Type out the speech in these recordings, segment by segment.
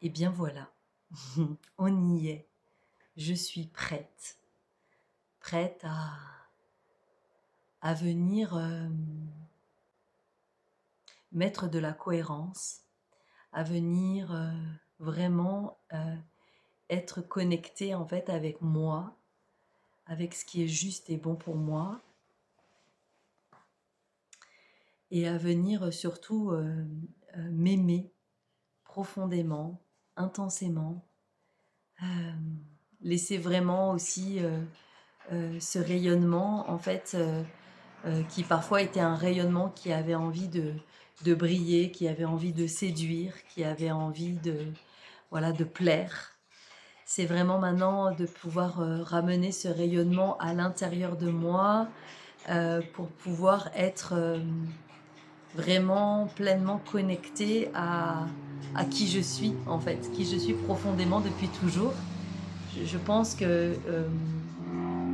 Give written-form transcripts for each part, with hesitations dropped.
Et bien voilà, on y est. Je suis prête, prête à venir mettre de la cohérence, à venir vraiment être connectée en fait avec moi, avec ce qui est juste et bon pour moi, et à venir surtout m'aimer profondément, intensément, laisser vraiment aussi ce rayonnement en fait qui parfois était un rayonnement qui avait envie de briller, qui avait envie de séduire, qui avait envie de, voilà, de plaire. C'est vraiment maintenant de pouvoir ramener ce rayonnement à l'intérieur de moi pour pouvoir être vraiment pleinement connectée à qui je suis en fait, qui je suis profondément depuis toujours. Je pense que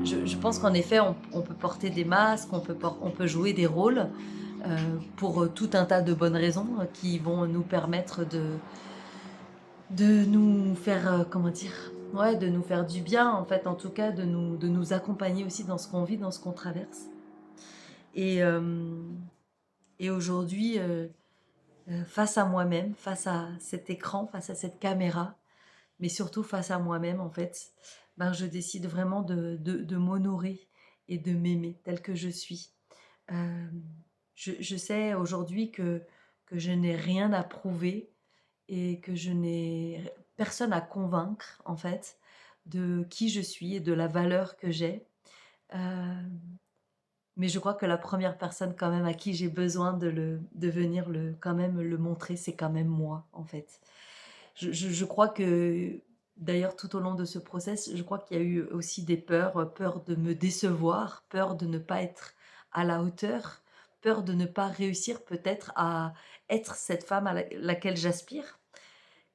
je pense qu'en effet on peut porter des masques, on peut jouer des rôles pour tout un tas de bonnes raisons qui vont nous permettre de nous faire, comment dire, ouais, de nous faire du bien en fait, en tout cas de nous accompagner aussi dans ce qu'on vit, dans ce qu'on traverse. Et, euh, et aujourd'hui, face à moi-même, face à cet écran, face à cette caméra, mais surtout face à moi-même en fait, ben, je décide vraiment de m'honorer et de m'aimer telle que je suis. Euh, je sais aujourd'hui que je n'ai rien à prouver et que je n'ai personne à convaincre en fait de qui je suis et de la valeur que j'ai. Euh, mais je crois que la première personne quand même à qui j'ai besoin de venir quand même le montrer, c'est quand même moi en fait. Je crois que d'ailleurs tout au long de ce process, je crois qu'il y a eu aussi des peurs, peur de me décevoir, peur de ne pas être à la hauteur, peur de ne pas réussir peut-être à être cette femme à laquelle j'aspire,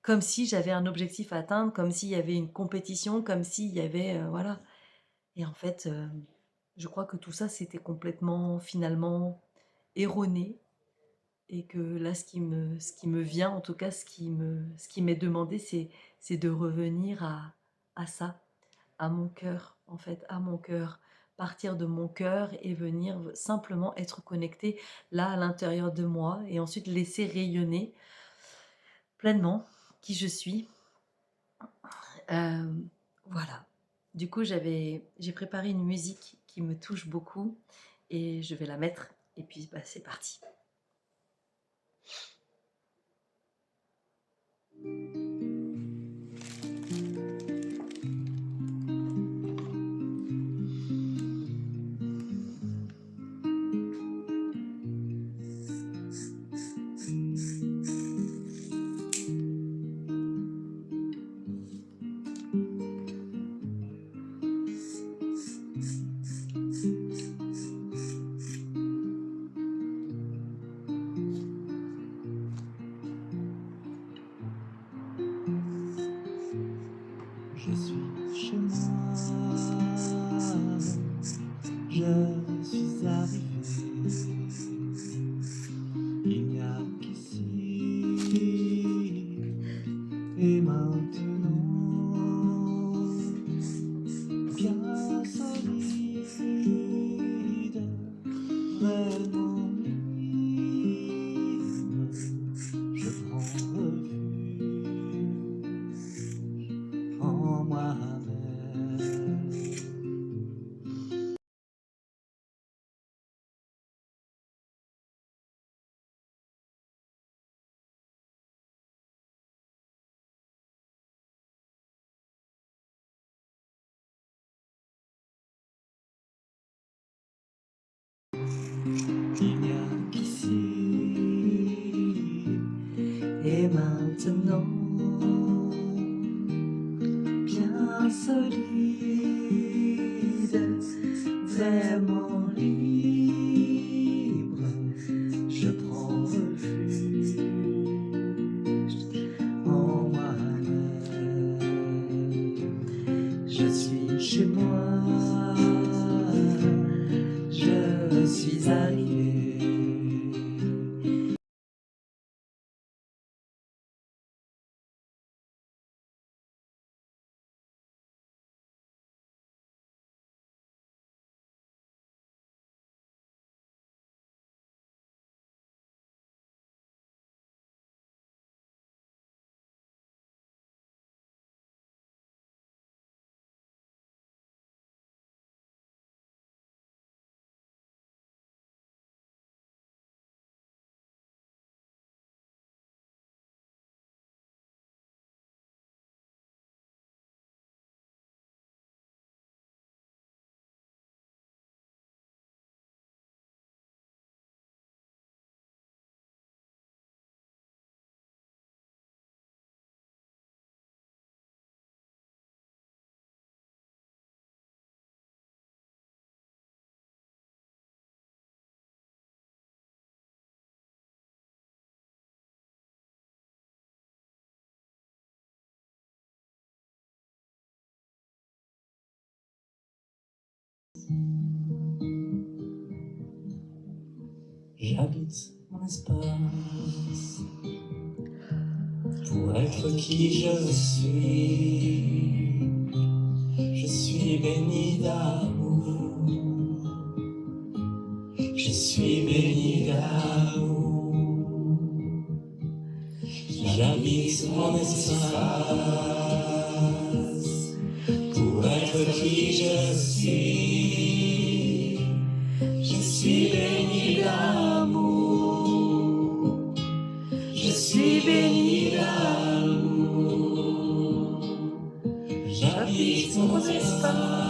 comme si j'avais un objectif à atteindre, comme s'il y avait une compétition, comme s'il y avait voilà. Et en fait, je crois que tout ça c'était complètement finalement erroné et que là ce qui me vient en tout cas ce qui m'est demandé c'est de revenir à ça, à mon cœur en fait, à mon cœur, partir de mon cœur et venir simplement être connecté là à l'intérieur de moi et ensuite laisser rayonner pleinement qui je suis. Euh, voilà. Du coup, j'ai préparé une musique qui me touche beaucoup et je vais la mettre et puis bah, c'est parti. Je suis chez moi, je suis arrivé. Il n'y a qu'ici et maintenant, bien solide, vraiment libre. Je prends refuge en moi-même. Il n'y a qu'ici et maintenant, bien solide, vraiment libre, je prends refuge en moi-même. Je suis chez moi, je suis arrivé. J'habite mon espace pour être qui je suis. Je suis béni d'amour. Je suis béni d'amour. J'habite mon espace pour être qui je suis. Je suis béni d'amour. Je suis béni d'amour. J'habite mon espace